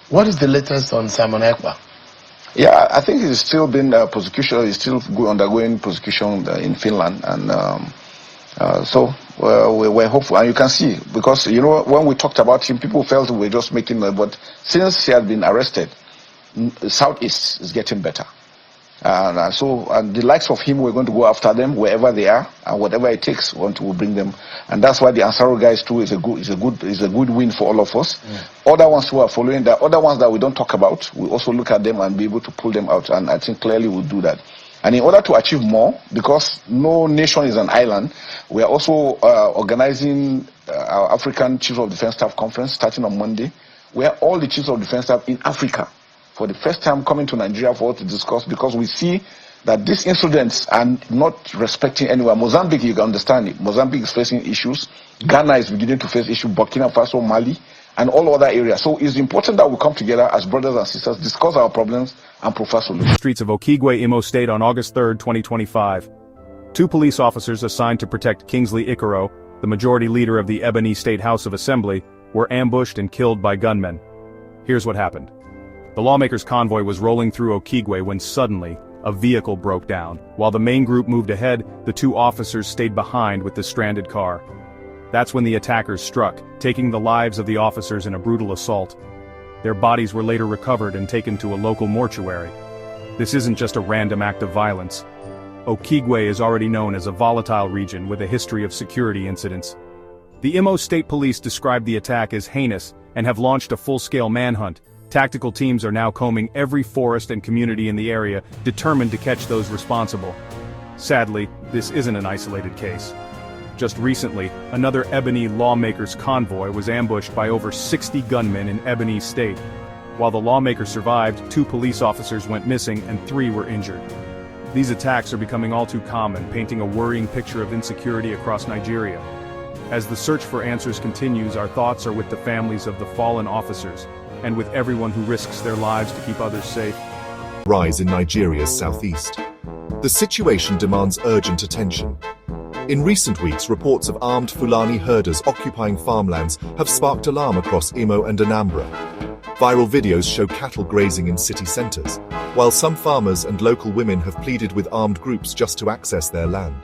What is the latest on Simon Ekpa? Yeah, I think he's still been prosecution. He's still undergoing prosecution in Finland, and so we're hopeful. And you can see, because when we talked about him, people felt we were just making. But since he had been arrested, Southeast is getting better. And so the likes of him, we're going to go after them wherever they are, and whatever it takes, we'll bring them. And that's why the Asari guys too is a good win for all of us. Other ones who are following, the other ones that we don't talk about, we also look at them and be able to pull them out. And I think clearly we'll do that. And in order to achieve more, because no nation is an island, we are also organizing our African Chiefs of Defense Staff Conference starting on Monday, where all the Chiefs of Defense Staff in Africa, for the first time coming to Nigeria for us to discuss, because we see that these incidents are not respecting anyone. Mozambique, you can understand it. Mozambique is facing issues. Ghana is beginning to face issues. Burkina Faso, Mali, and all other areas. So it's important that we come together as brothers and sisters, discuss our problems, and provide solutions. Streets of Okigwe, Imo State on August 3, 2025. 2 police officers assigned to protect Kingsley Ikoro, the majority leader of the B.L.A. State House of Assembly, were ambushed and killed by gunmen. Here's what happened. The lawmakers' convoy was rolling through Okigwe when suddenly, a vehicle broke down. While the main group moved ahead, the 2 officers stayed behind with the stranded car. That's when the attackers struck, taking the lives of the officers in a brutal assault. Their bodies were later recovered and taken to a local mortuary. This isn't just a random act of violence. Okigwe is already known as a volatile region with a history of security incidents. The Imo State Police described the attack as heinous and have launched a full-scale manhunt. Tactical teams are now combing every forest and community in the area, determined to catch those responsible. Sadly, this isn't an isolated case. Just recently, another B.L.A. lawmakers' convoy was ambushed by over 60 gunmen in B.L.A. State. While the lawmakers survived, 2 police officers went missing and 3 were injured. These attacks are becoming all too common, painting a worrying picture of insecurity across Nigeria. As the search for answers continues, our thoughts are with the families of the fallen officers, and with everyone who risks their lives to keep others safe. Rise in Nigeria's southeast. The situation demands urgent attention. In recent weeks, reports of armed Fulani herders occupying farmlands have sparked alarm across Imo and Anambra. Viral videos show cattle grazing in city centers, while some farmers and local women have pleaded with armed groups just to access their land.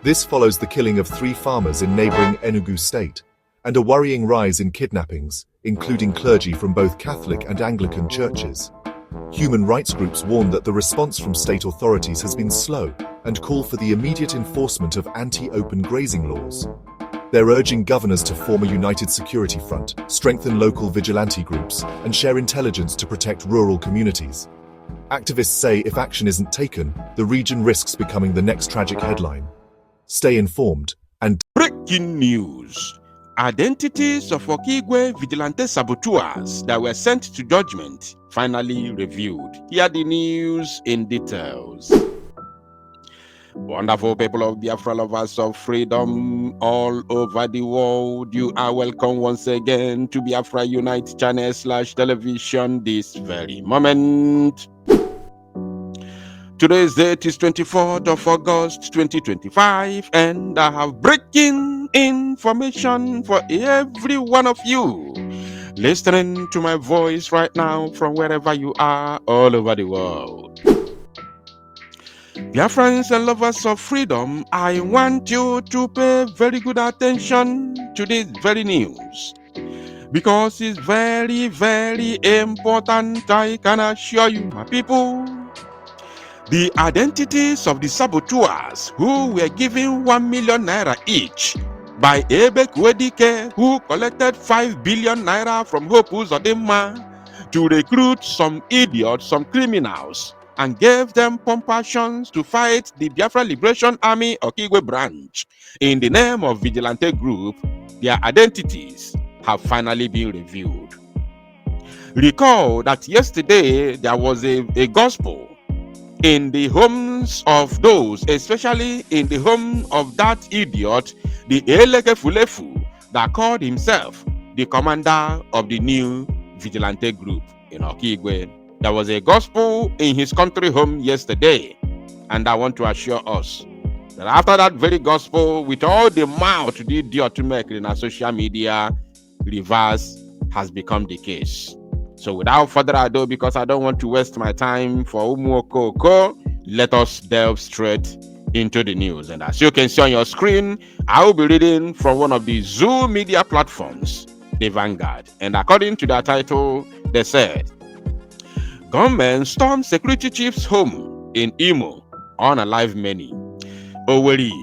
This follows the killing of 3 farmers in neighboring Enugu State, and a worrying rise in kidnappings, including clergy from both Catholic and Anglican churches. Human rights groups warn that the response from state authorities has been slow and call for the immediate enforcement of anti-open grazing laws. They're urging governors to form a united security front, strengthen local vigilante groups, and share intelligence to protect rural communities. Activists say if action isn't taken, the region risks becoming the next tragic headline. Stay informed and... Breaking news. Identities of Okigwe vigilante saboteurs that were sent to judgment finally revealed. Hear the news in details. Wonderful people of Biafra, lovers of freedom all over the world, you are welcome once again to Biafra Unite channel /television this very moment. Today's date is 24th of August 2025, and I have breaking information for every one of you listening to my voice right now from wherever you are all over the world. Dear friends and lovers of freedom, I want you to pay very good attention to this very news, because it's very, very important. I can assure you, my people. The identities of the saboteurs who were given 1 million naira each by Ebe Kwedike, who collected 5 billion naira from Hope Uzodinma to recruit some idiots, some criminals, and gave them compassions to fight the Biafra Liberation Army Okigwe branch in the name of vigilante group. Their identities have finally been revealed. Recall that yesterday there was a gospel in the homes of those, especially in the home of that idiot, the Eleke Fulefu, that called himself the commander of the new vigilante group in Okigwe. There was a gospel in his country home yesterday, and I want to assure us that after that very gospel, with all the mouth the idiot to make in our social media, reverse has become the case. So without further ado, because I don't want to waste my time for Umuokoko, let us delve straight into the news. And as you can see on your screen, I will be reading from one of the Zoo media platforms, the Vanguard. And according to their title, they said, gunmen stormed security chief's home in Imo, unalive many. Oweri,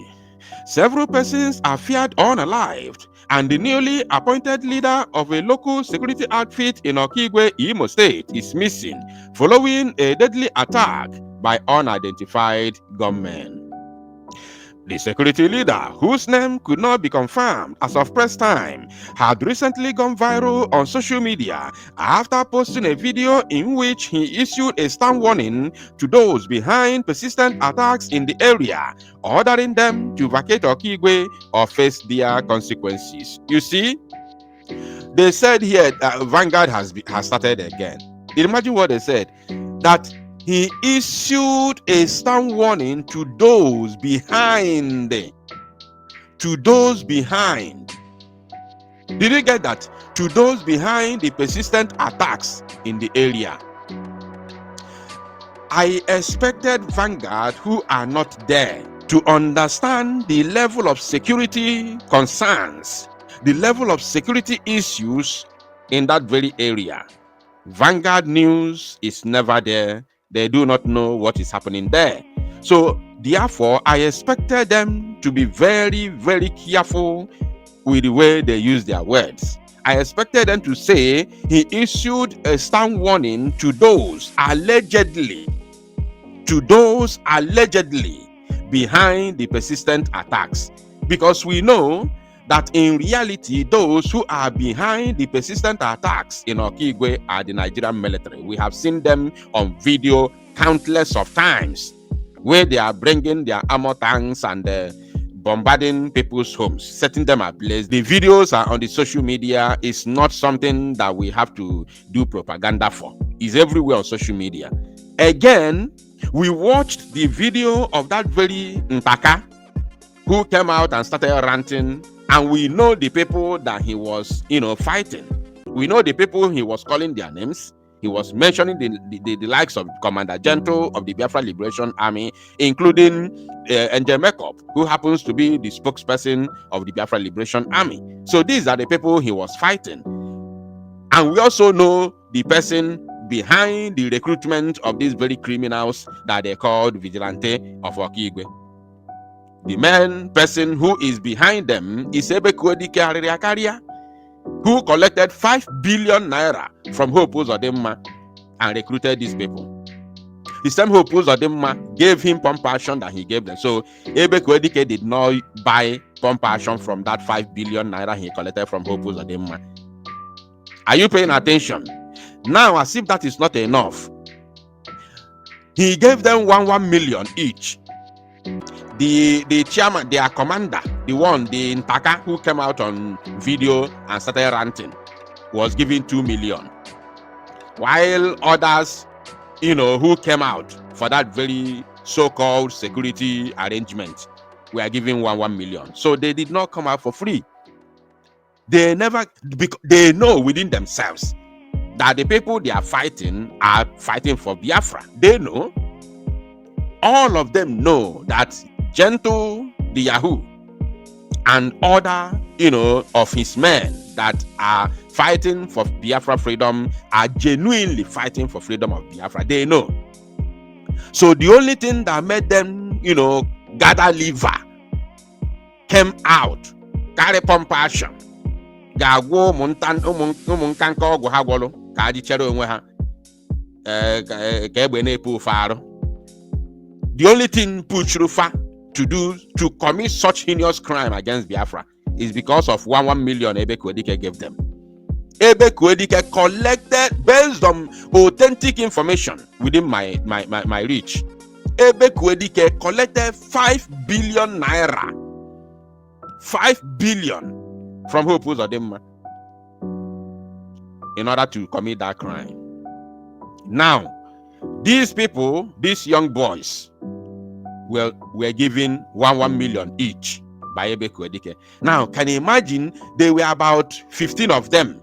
several persons are feared unalived, and the newly appointed leader of a local security outfit in Okigwe, Imo State, is missing following a deadly attack by unidentified gunmen. The security leader, whose name could not be confirmed as of press time, had recently gone viral on social media after posting a video in which he issued a stern warning to those behind persistent attacks in the area, ordering them to vacate Okigwe or face their consequences. You see, they said here that Vanguard has started again. Imagine what they said, that he issued a stern warning to those behind. To those behind. Did you get that? To those behind the persistent attacks in the area. I expected Vanguard, who are not there, to understand the level of security concerns, the level of security issues in that very area. Vanguard news is never there. They do not know what is happening there. So, therefore, I expected them to be very, very careful with the way they use their words. I expected them to say he issued a stern warning to those allegedly behind the persistent attacks. Because we know that in reality, those who are behind the persistent attacks in Okigwe are the Nigerian military. We have seen them on video countless of times, where they are bringing their armor tanks and bombarding people's homes, setting them ablaze. The videos are on the social media. It's not something that we have to do propaganda for. It's everywhere on social media. Again, we watched the video of that very Ntaka who came out and started ranting. And we know the people that he was, fighting. We know the people he was calling their names. He was mentioning the likes of Commander Gentle of the Biafra Liberation Army, including Angel Makeup, who happens to be the spokesperson of the Biafra Liberation Army. So these are the people he was fighting. And we also know the person behind the recruitment of these very criminals that they called Vigilante of Okigwe. The main person who is behind them is Ebekuedike Aririakaria, who collected 5 billion naira from Hope Uzodimma and recruited these people. The same Hope Uzodimma gave him pump action that he gave them. So Ebekuedike did not buy pump action from that 5 billion naira he collected from Hope Uzodimma. Are you paying attention? Now, as if that is not enough, he gave them 1 million each. The chairman, their commander, the Ntaka who came out on video and started ranting, was given 2 million. While others, who came out for that very so-called security arrangement, were given 1 million. So they did not come out for free. They know within themselves that the people they are fighting for Biafra. They know. All of them know that Gentle, the Yahoo, and other, of his men that are fighting for Biafra freedom are genuinely fighting for freedom of Biafra. They know. So the only thing that made them, gather liver, came out, carry pump action, gagwo umunkanka ogwu ha gwolo ka aji chere onwe ha ka egbe na-epu faru. The only thing Puchrufa to commit such heinous crime against Biafra is because of 1 million Ebekuedike gave them. Ebekuedike collected based on authentic information within my reach. Ebekuedike collected 5 billion naira. 5 billion from Hope Uzodimma in order to commit that crime. Now, these people, these young boys, were given 1 million each by Ebekuedike. Now, can you imagine? There were about 15 of them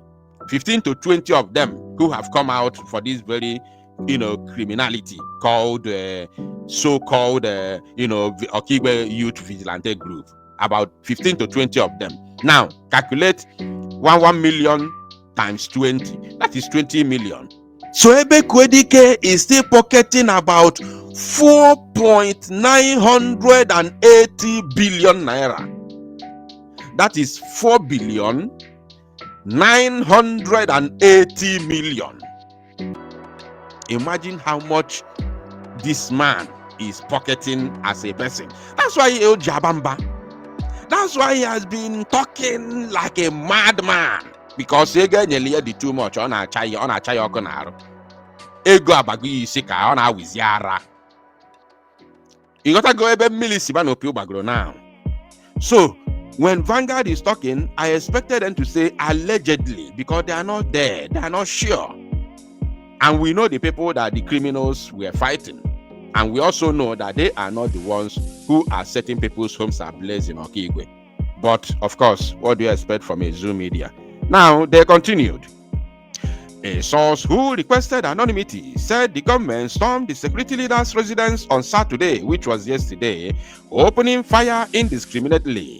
15 to 20 of them who have come out for this very, criminality called so-called, Okigwe Youth Vigilante Group. About 15 to 20 of them. Now, calculate 1 million times 20. That is 20 million. So Ebe Kwedike is still pocketing about 4.980 billion naira. That is 4,980 million. Imagine how much this man is pocketing as a person. That's why he Jabamba. That's why he has been talking like a madman. Because ego nyeli di too much on a chai okonaro. Ego abagi sika on a wiziara. You gotta go ebe millisibano pio bagro now. So when Vanguard is talking, I expected them to say allegedly, because they are not there, they are not sure. And we know the people that the criminals were fighting. And we also know that they are not the ones who are setting people's homes ablaze in Okigwe. But, of course, what do you expect from a Zoom media? Now, they continued. A source who requested anonymity said the government stormed the security leader's residence on Saturday, which was yesterday, opening fire indiscriminately.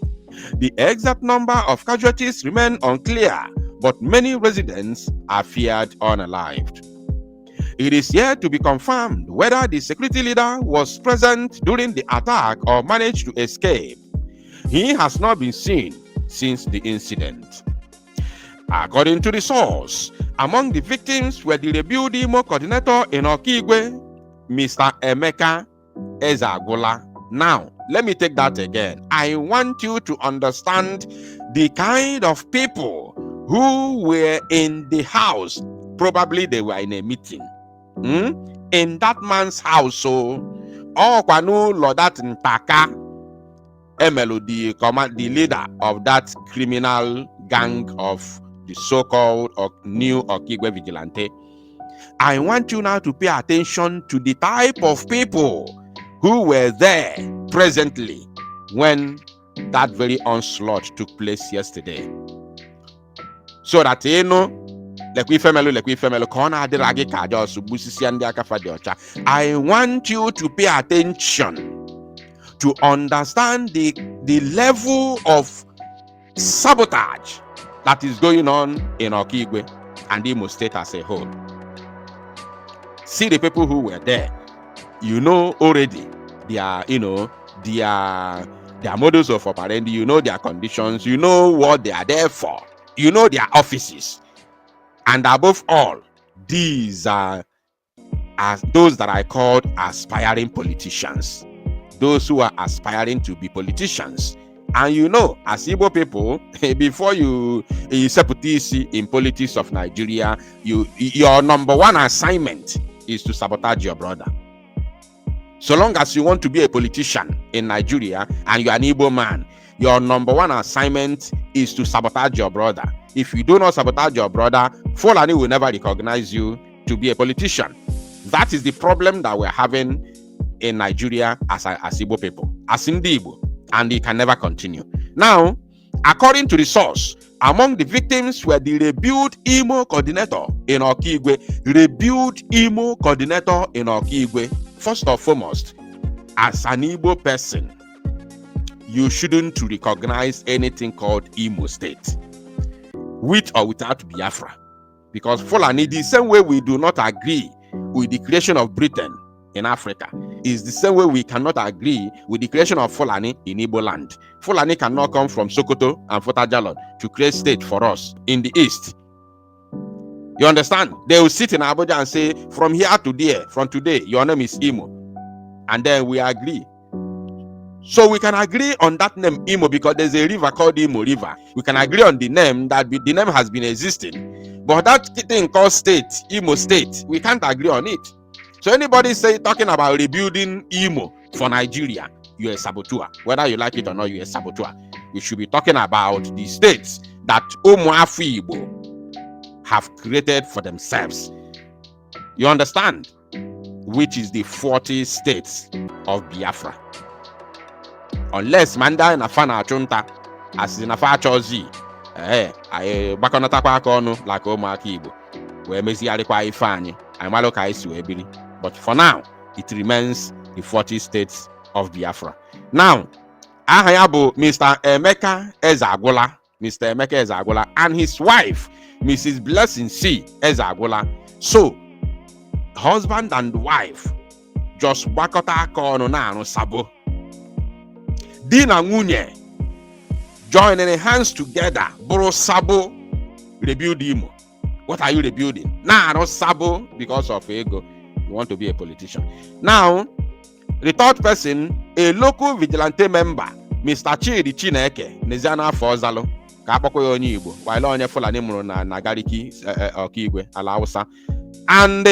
The exact number of casualties remain unclear, but many residents are feared unalived. It is yet to be confirmed whether the security leader was present during the attack or managed to escape. He has not been seen since the incident. According to the source, among the victims were the rebuild Imo coordinator in Okigwe, Mr. Emeka Ezagola. Now, let me take that again. I want you to understand the kind of people who were in the house. Probably they were in a meeting. In that man's house, so Kwanu Lodat Ntaka Emelo, the leader of that criminal gang of the so-called new Okigwe vigilante. I want you now to pay attention to the type of people who were there presently when that very onslaught took place yesterday. So that I want you to pay attention to understand the level of sabotage that is going on in Okigwe and Imo State as a whole. See the people who were there. You know already their modus of operandi, you know their conditions, you know what they are there for, you know their offices. And above all, these are those that I called aspiring politicians. Those who are aspiring to be politicians. And you know, as Igbo people, before you step in politics of Nigeria, your number one assignment is to sabotage your brother. So long as you want to be a politician in Nigeria and you're an Igbo man, your number one assignment is to sabotage your brother. If you do not sabotage your brother, Fulani will never recognize you to be a politician. That is the problem that we're having in Nigeria as Igbo people, as Igbo, and it can never continue. Now, according to the source, among the victims were the rebuild Imo coordinator in Okigwe. Rebuild Imo coordinator in Okigwe. First and foremost, as an Igbo person, you shouldn't recognize anything called Imo State, with or without Biafra. Because Fulani, the same way we do not agree with the creation of Britain in Africa, is the same way we cannot agree with the creation of Fulani in Igbo land. Fulani cannot come from Sokoto and Fota-Jalon to create state for us in the east. You understand? They will sit in Abuja and say, from here to there, from today, your name is Imo. And then we agree. So we can agree on that name Imo because there's a river called Imo River. We can agree on the name that the name has been existing. But that thing called state, Imo State, we can't agree on it. So anybody talking about rebuilding Imo for Nigeria, you're a saboteur. Whether you like it or not, you're a saboteur. We should be talking about the states that Umuafu Igbo have created for themselves. You understand? Which is the 40 states of Biafra. Unless Manda Nafana Chunta, as in Afa Chozi, anyị gbakọnatakwa aka ọnụ laka ụmụaka Igbo wee mezigharịkwa ife anyị malụ ka anyị si wee biri. But for now it remains the 40 states of Biafra. Now aha ya bụ Mr. Emeka Ezeagwụla, Mr. Emeka Ezeagwụla and his wife Mrs. Blessing C. Ezeagwụla. So husband and wife just gbakọta aka ọnụ na-arụ sabo. Di na nwunye joining hands together bụrụ sabo rebuild Imo. What are you rebuilding? Na-arụ sabo because of ego. You want to be a politician. Now the third person, a local vigilante member, Mr. Chidi Chineke Neziana Fozalo, ka akpọkwa ya onye Igbo, while onye Fulani mụrụ na Gariki Okigwe ala Hausa, and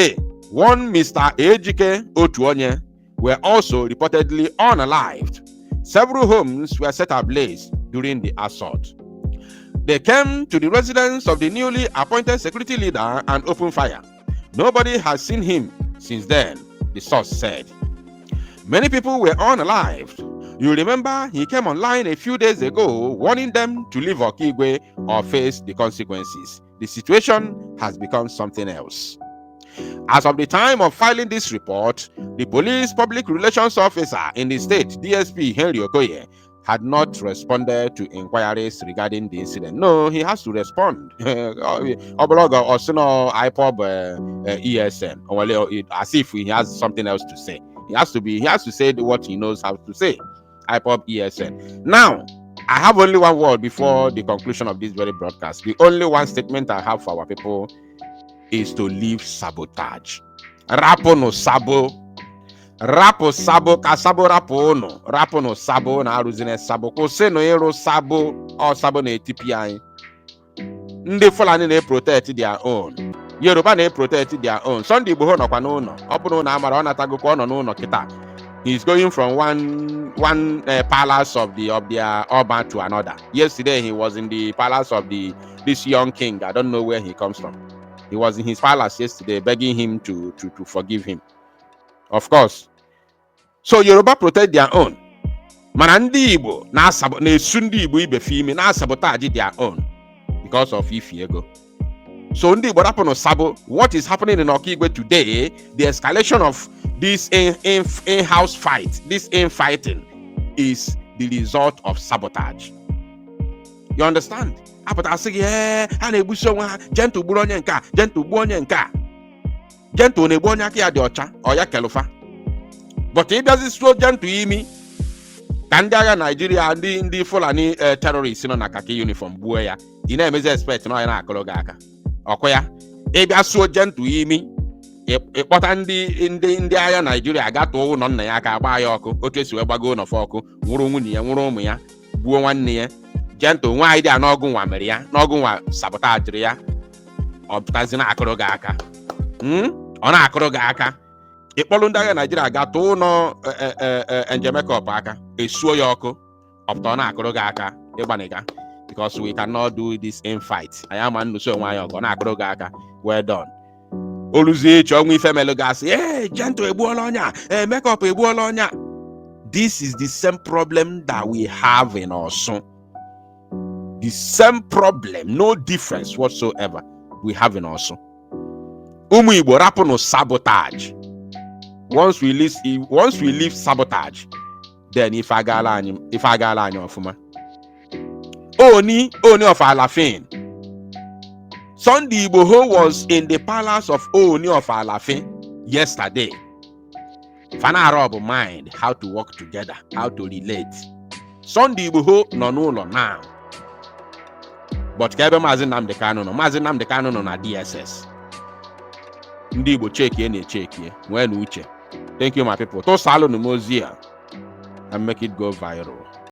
one Mr. Ejike Otuonye were also reportedly unalived. Several homes were set ablaze during the assault. They came to the residence of the newly appointed security leader and opened fire. Nobody has seen him since then, the source said. Many people were unalived. You remember he came online a few days ago warning them to leave Okigwe or face the consequences. The situation has become something else. As of the time of filing this report, the police public relations officer in the state, DSP Henry Okoye, had not responded to inquiries regarding the incident. No, he has to respond. Obologo or Sino IPOB ESN, as if he has something else to say. He has to say what he knows how to say. IPOB ESN. Now, I have only one word before the conclusion of this very broadcast. The only one statement I have for our people is to leave sabotage. Rapo no sabo. Rapo sabo ka sabo rapo no. Rapo no sabo na aruzine sabo. Kose no ero sabo or sabo na etipi anyị. Ndị Fulani na protect their own. Yoruba na protect their own. Sunday Igbo nọkwa n'ụlọ. Ọ bụrụ na amara ọ natago ka ọ nọ n'ụlọ kịta. He's going from one palace of their urban to another. Yesterday he was in the palace of this young king. I don't know where he comes from. He was in his palace yesterday begging him to forgive him. Of course. So Yoruba protect their own. Mana ndị Igbo na-esu ndị Igbo ibe fimi na-sabotage their own because of ifi ego. So ndị Igbo rapụ no sabo. What is happening in Okigwe today, the escalation of this in-house fight, this infighting, is the result of sabotage. You understand? Apụta asị gị ha na-egbusi onwe ha, gentle gburu onye nke a, gentle gbuo onye nke a. Gentle na-egbu onye aka ya dị ọcha, ọ ya kelufa. But ị bịazi so gentle imi ka ndị agha Nigeria, ndị Fulani terrorists nọ na kaki uniform gbuo ya, ị na-emezi expect na ọ ya na-akụrụ gị aka. Ọkụ ya, ị bịa so gentle imi, ịkpọta ndị agha Nigeria gatụọ ụlọ nna ya aka agba ya ọkụ, otu esi wee gbago n'ọfọ ọkụ, nwụrụ nwunye ya, nwụrụ ụmụ ya, gbuo nwanne ya. Gentle nwaanyị dị n'ọgụ nwa mere ya, n'ọgụ nwa sabotage ya, ọ pụtazi na-akụrụ gị aka. Ọ na-akụrụ gị aka. Ịkpọrọ ndị agha Nigeria gatụọ ụlọ Njemekọp aka, esuo ya ọkụ, ọ pụta ọ na-akụrụ gị aka ịgbaniga. Because we cannot do this in fight. I am a nuso nwaanyị ọgọ na-akụrụ gị aka. Well done. Oluzie echi ọnwụ ife melụ gasị, Gentle egbuola ọnya, Makeup egbuola ọnya. This is the same problem that we have in Osun. The same problem, no difference whatsoever we have in Osun. Ụmụ Igbo rapụ no sabotage. Once we leave sabotage, then if agala anyị ọfụma. Oni of Alafin. Sunday Igboho was in the palace of Oni of Alafin yesterday. Fana Arab mind how to work together, how to relate. Sunday Igboho nọ n'ụlọ now. But kebe Maazị Nnamdi Kanu nọ na DSS. Ndị Igbo chekie na-echekie, nwee na uche. Thank you my people. Tosalụ n'ozi a and make it go viral.